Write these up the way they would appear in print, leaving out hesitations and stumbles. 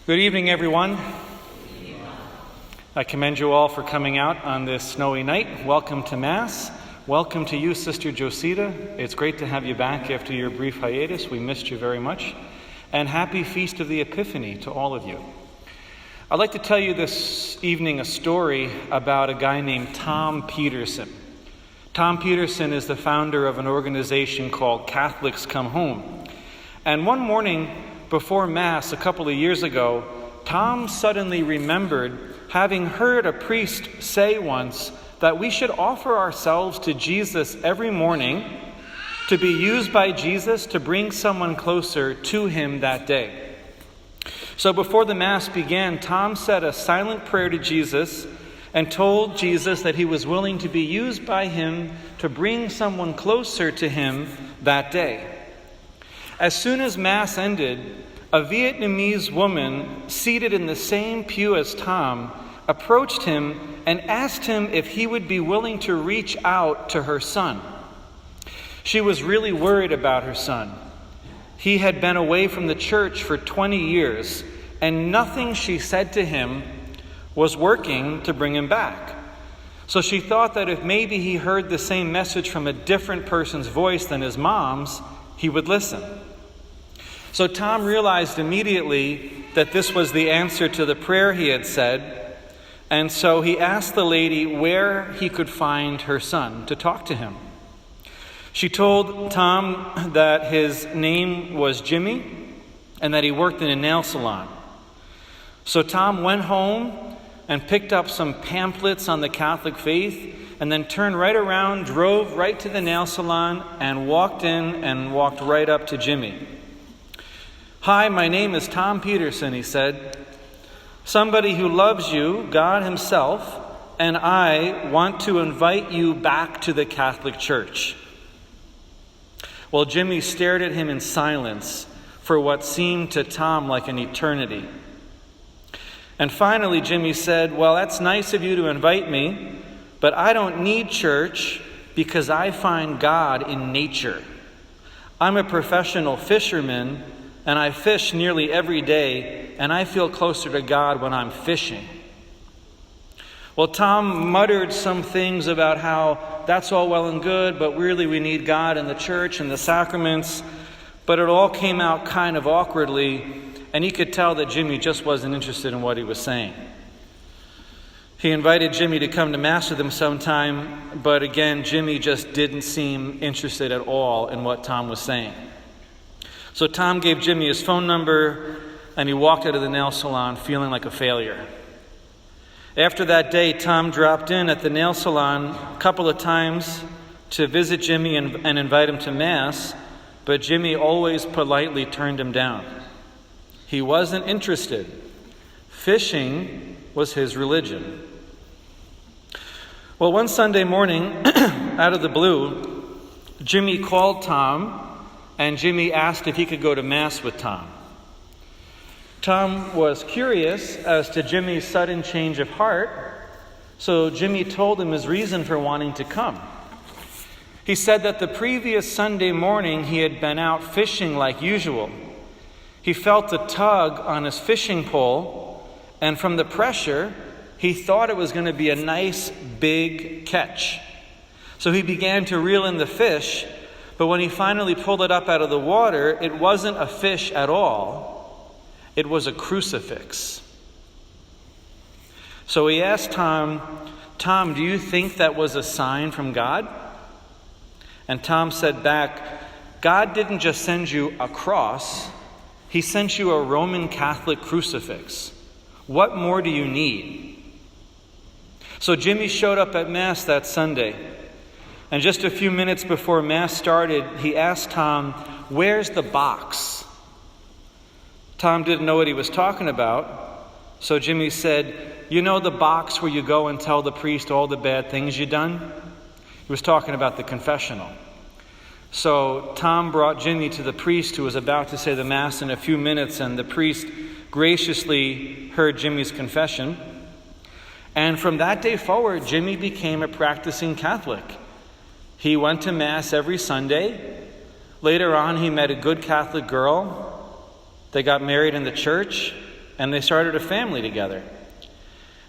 Good evening, everyone. I commend you all for coming out on this snowy night. Welcome to Mass. Welcome to you, Sister Josita. It's great to have you back after your brief hiatus. We missed you very much. And happy Feast of the Epiphany to all of you. I'd like to tell you this evening a story about a guy named Tom Peterson. Tom Peterson is the founder of an organization called Catholics Come Home. And one morning before Mass a couple of years ago, Tom suddenly remembered having heard a priest say once that we should offer ourselves to Jesus every morning to be used by Jesus to bring someone closer to him that day. So before the Mass began, Tom said a silent prayer to Jesus and told Jesus that he was willing to be used by him to bring someone closer to him that day. As soon as Mass ended, a Vietnamese woman seated in the same pew as Tom approached him and asked him if he would be willing to reach out to her son. She was really worried about her son. He had been away from the church for 20 years, and nothing she said to him was working to bring him back. So she thought that if maybe he heard the same message from a different person's voice than his mom's, he would listen. So Tom realized immediately that this was the answer to the prayer he had said, and so he asked the lady where he could find her son to talk to him. She told Tom that his name was Jimmy and that he worked in a nail salon. So Tom went home and picked up some pamphlets on the Catholic faith and then turned right around, drove right to the nail salon and walked in and walked right up to Jimmy. "Hi, my name is Tom Peterson," he said. "Somebody who loves you, God himself, and I want to invite you back to the Catholic Church." Well, Jimmy stared at him in silence for what seemed to Tom like an eternity. And finally, Jimmy said, "Well, that's nice of you to invite me, but I don't need church because I find God in nature. I'm a professional fisherman, and I fish nearly every day, and I feel closer to God when I'm fishing." Well, Tom muttered some things about how that's all well and good, but really we need God in the church and the sacraments. But it all came out kind of awkwardly, and he could tell that Jimmy just wasn't interested in what he was saying. He invited Jimmy to come to Mass with him sometime, but again, Jimmy just didn't seem interested at all in what Tom was saying. So Tom gave Jimmy his phone number, and he walked out of the nail salon feeling like a failure. After that day, Tom dropped in at the nail salon a couple of times to visit Jimmy and invite him to Mass, but Jimmy always politely turned him down. He wasn't interested. Fishing was his religion. Well, one Sunday morning, out of the blue, Jimmy called Tom, and Jimmy asked if he could go to Mass with Tom. Tom was curious as to Jimmy's sudden change of heart, so Jimmy told him his reason for wanting to come. He said that the previous Sunday morning he had been out fishing like usual. He felt a tug on his fishing pole, and from the pressure, he thought it was going to be a nice big catch. So he began to reel in the fish, but when he finally pulled it up out of the water, it wasn't a fish at all. It was a crucifix. So he asked Tom, "Do you think that was a sign from God?" And Tom said back, "God didn't just send you a cross, he sent you a Roman Catholic crucifix. What more do you need?" So Jimmy showed up at Mass that Sunday. And just a few minutes before Mass started, he asked Tom, "Where's the box?" Tom didn't know what he was talking about. So Jimmy said, "You know the box where you go and tell the priest all the bad things you've done?" He was talking about the confessional. So Tom brought Jimmy to the priest who was about to say the Mass in a few minutes, and the priest graciously heard Jimmy's confession. And from that day forward, Jimmy became a practicing Catholic. He went to Mass every Sunday. Later on, he met a good Catholic girl. They got married in the church, and they started a family together.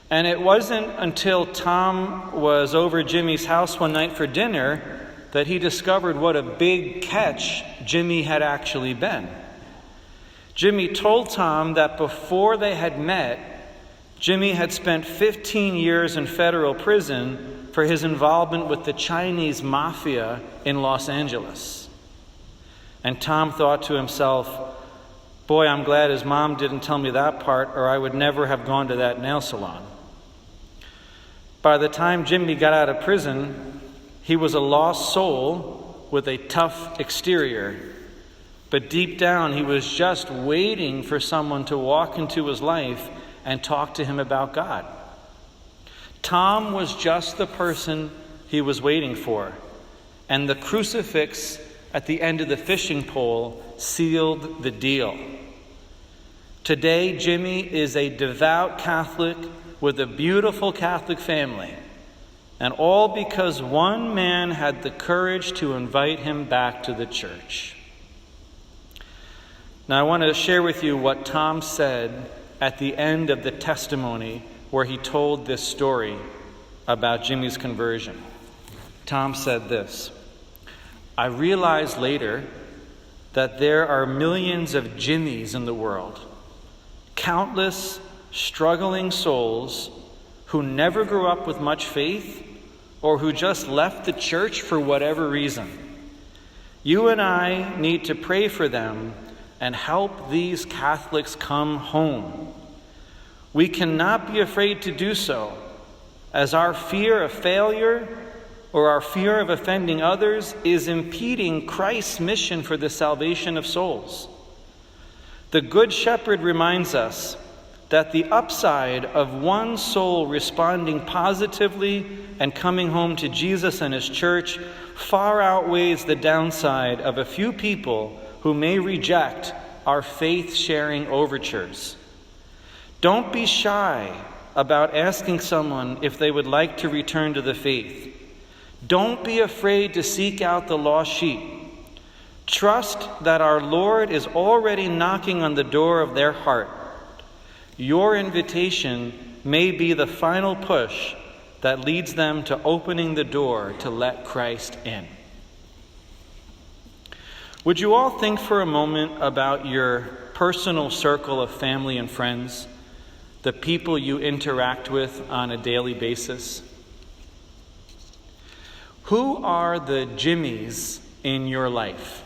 And it wasn't until Tom was over Jimmy's house one night for dinner that he discovered what a big catch Jimmy had actually been. Jimmy told Tom that before they had met, Jimmy had spent 15 years in federal prison for his involvement with the Chinese mafia in Los Angeles. And Tom thought to himself, boy, I'm glad his mom didn't tell me that part, or I would never have gone to that nail salon. By the time Jimmy got out of prison, he was a lost soul with a tough exterior. But deep down, he was just waiting for someone to walk into his life and talk to him about God. Tom was just the person he was waiting for, and the crucifix at the end of the fishing pole sealed the deal. Today, Jimmy is a devout Catholic with a beautiful Catholic family, and all because one man had the courage to invite him back to the church. Now, I want to share with you what Tom said at the end of the testimony where he told this story about Jimmy's conversion. Tom said this: I realized later that there are millions of Jimmys in the world, countless struggling souls who never grew up with much faith or who just left the church for whatever reason. You and I need to pray for them and help these Catholics come home. We cannot be afraid to do so, as our fear of failure or our fear of offending others is impeding Christ's mission for the salvation of souls. The Good Shepherd reminds us that the upside of one soul responding positively and coming home to Jesus and his church far outweighs the downside of a few people who may reject our faith-sharing overtures. Don't be shy about asking someone if they would like to return to the faith. Don't be afraid to seek out the lost sheep. Trust that our Lord is already knocking on the door of their heart. Your invitation may be the final push that leads them to opening the door to let Christ in. Would you all think for a moment about your personal circle of family and friends, the people you interact with on a daily basis? Who are the Jimmys in your life?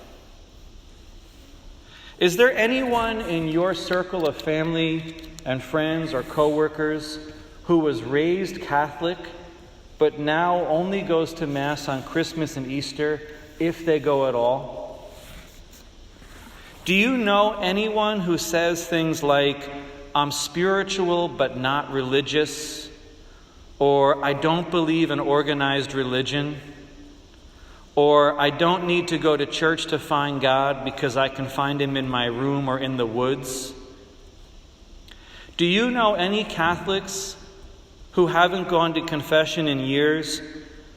Is there anyone in your circle of family and friends or co-workers who was raised Catholic but now only goes to Mass on Christmas and Easter, if they go at all? Do you know anyone who says things like, I'm spiritual but not religious, or I don't believe in organized religion, or I don't need to go to church to find God because I can find him in my room or in the woods? Do you know any Catholics who haven't gone to confession in years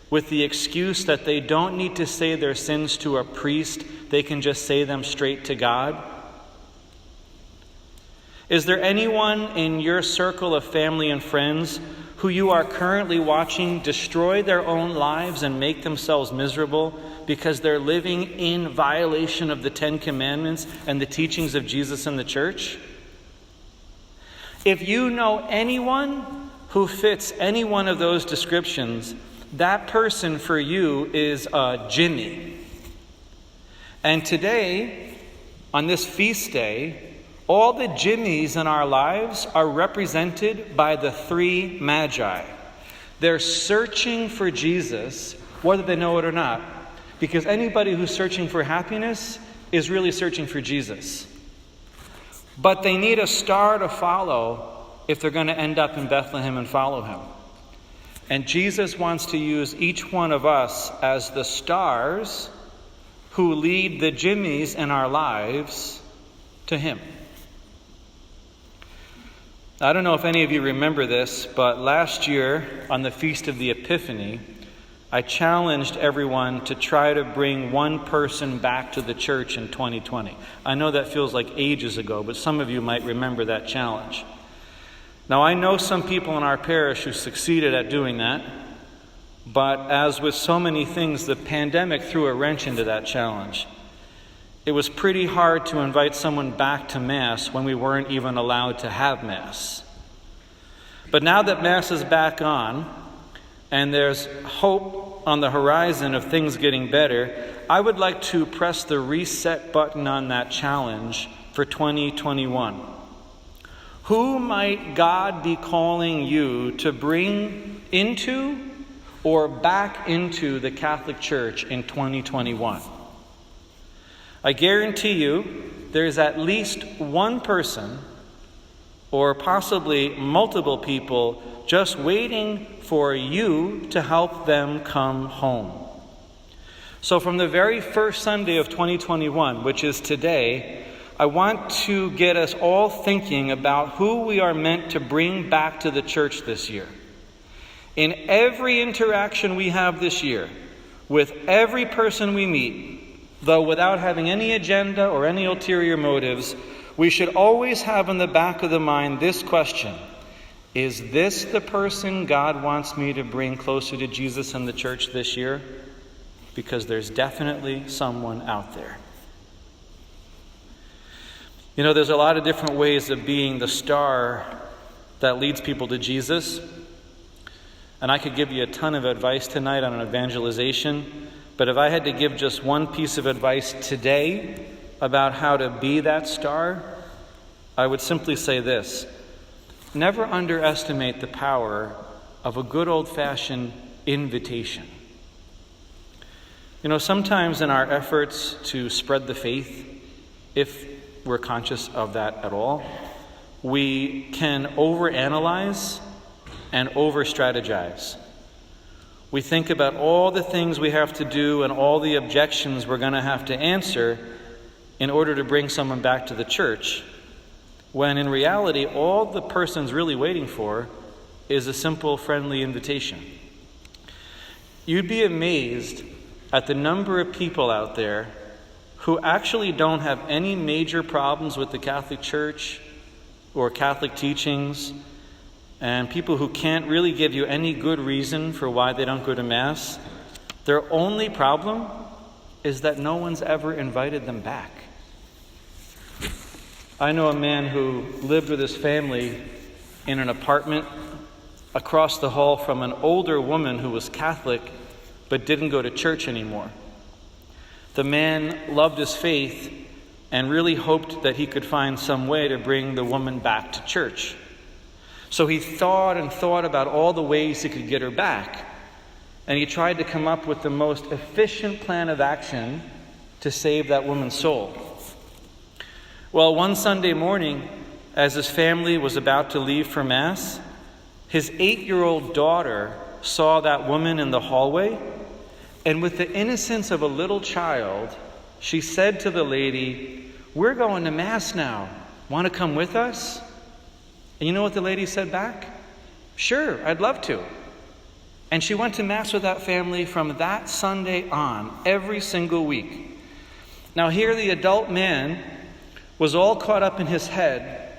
with the excuse that they don't need to say their sins to a priest, they can just say them straight to God? Is there anyone in your circle of family and friends who you are currently watching destroy their own lives and make themselves miserable because they're living in violation of the Ten Commandments and the teachings of Jesus and the church? If you know anyone who fits any one of those descriptions, that person for you is a Jimmy. And today, on this feast day, all the Jimmys in our lives are represented by the three Magi. They're searching for Jesus, whether they know it or not, because anybody who's searching for happiness is really searching for Jesus. But they need a star to follow if they're going to end up in Bethlehem and follow him. And Jesus wants to use each one of us as the stars who lead the Jimmys in our lives to him. I don't know if any of you remember this, but last year on the Feast of the Epiphany, I challenged everyone to try to bring one person back to the church in 2020. I know that feels like ages ago, but some of you might remember that challenge. Now, I know some people in our parish who succeeded at doing that, but as with so many things, the pandemic threw a wrench into that challenge. It was pretty hard to invite someone back to Mass when we weren't even allowed to have Mass. But now that Mass is back on, and there's hope on the horizon of things getting better, I would like to press the reset button on that challenge for 2021. Who might God be calling you to bring into or back into the Catholic Church in 2021? I guarantee you there's at least one person or possibly multiple people just waiting for you to help them come home. So from the very first Sunday of 2021, which is today, I want to get us all thinking about who we are meant to bring back to the church this year. In every interaction we have this year, with every person we meet, though without having any agenda or any ulterior motives, we should always have in the back of the mind this question: is this the person God wants me to bring closer to Jesus in the church this year? Because there's definitely someone out there. You know, there's a lot of different ways of being the star that leads people to Jesus. And I could give you a ton of advice tonight on evangelization. But if I had to give just one piece of advice today about how to be that star, I would simply say this: never underestimate the power of a good old-fashioned invitation. You know, sometimes in our efforts to spread the faith, if we're conscious of that at all, we can overanalyze and over-strategize. We think about all the things we have to do and all the objections we're going to have to answer in order to bring someone back to the church, when in reality, all the person's really waiting for is a simple, friendly invitation. You'd be amazed at the number of people out there who actually don't have any major problems with the Catholic Church or Catholic teachings, and people who can't really give you any good reason for why they don't go to Mass. Their only problem is that no one's ever invited them back. I know a man who lived with his family in an apartment across the hall from an older woman who was Catholic but didn't go to church anymore. The man loved his faith and really hoped that he could find some way to bring the woman back to church. So he thought and thought about all the ways he could get her back, and he tried to come up with the most efficient plan of action to save that woman's soul. Well, one Sunday morning, as his family was about to leave for Mass, his 8-year-old daughter saw that woman in the hallway, and with the innocence of a little child, she said to the lady, "We're going to Mass now. Want to come with us?" And you know what the lady said back? "Sure, I'd love to." And she went to Mass with that family from that Sunday on, every single week. Now here the adult man was all caught up in his head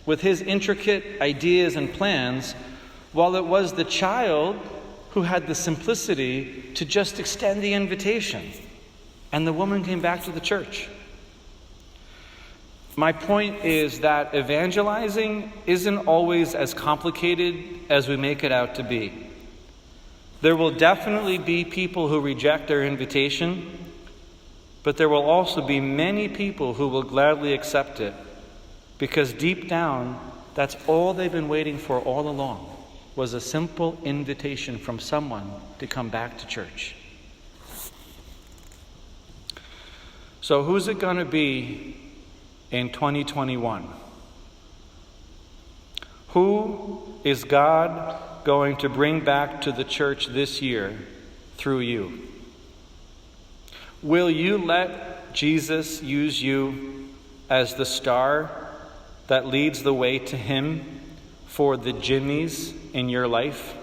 with his intricate ideas and plans, while it was the child who had the simplicity to just extend the invitation. And the woman came back to the church. My point is that evangelizing isn't always as complicated as we make it out to be. There will definitely be people who reject our invitation, but there will also be many people who will gladly accept it, because deep down, that's all they've been waiting for all along, was a simple invitation from someone to come back to church. So who's it going to be in 2021? Who is God going to bring back to the church this year through you? Will you let Jesus use you as the star that leads the way to Him for the Jimmies in your life?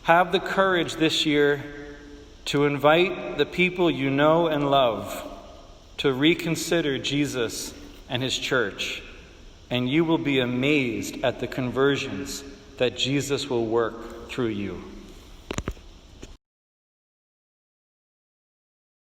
Have the courage this year to invite the people you know and love to reconsider Jesus and his church, and you will be amazed at the conversions that Jesus will work through you.